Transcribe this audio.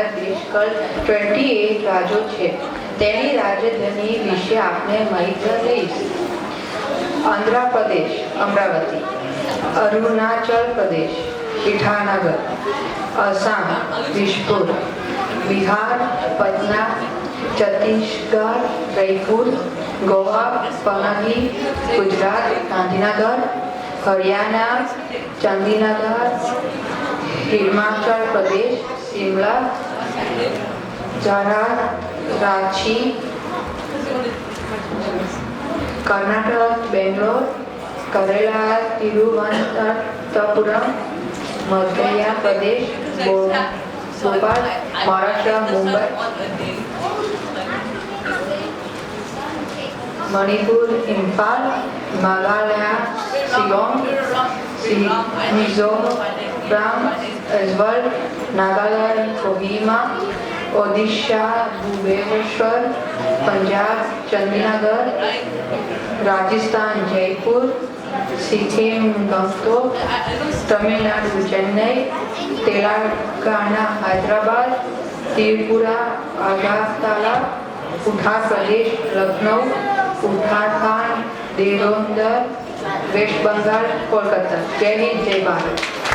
ભારત દેશ કુલ 28 રાજ્યો છે. તેની રાજધાની વિશે આપણે માહિતી લઈશ. આંધ્રપ્રદેશ અમરાવતી, અરુણાચલ પ્રદેશ ઇટાનગર, આસામ દિસપુર, બિહાર પટના, છત્તીસગઢ રાયપુર, ગોવા પનાજી, ગુજરાત ગાંધીનગર, હરિયાણા ચંદીનગર, હિમાચલ પ્રદેશ શિમલા, ઝારા રાંચી, કર્ણાટક બેંગ્લોર, કેરળ તિરુવનંતપુરમ, મધ્ય પ્રદેશ ભોપાલ, મહારાષ્ટ્ર મુંબઈ, મણિપુર ઇમ્ફાલ, મેઘાલય શિલોંગ, મિઝોરમ એઝવલ, નાગાલેન્ડ કોહિમા, ઓડિશા ભુવનેશ્વર, પંજાબ ચંદીનગર, રાજસ્થાન જયપુર, સિક્કિમ ગંગટોક, તમિલનાડુ ચેન્નઈ, તેલંગાણા હૈદરાબાદ, ત્રિપુરા અગરતલા, ઉત્તર પ્રદેશ લખનઉ, ઉત્તરાખંડ દેહરાદૂન, વેસ્ટ બંગાળ કોલકાતા. જય હિન્દ, જય ભારત.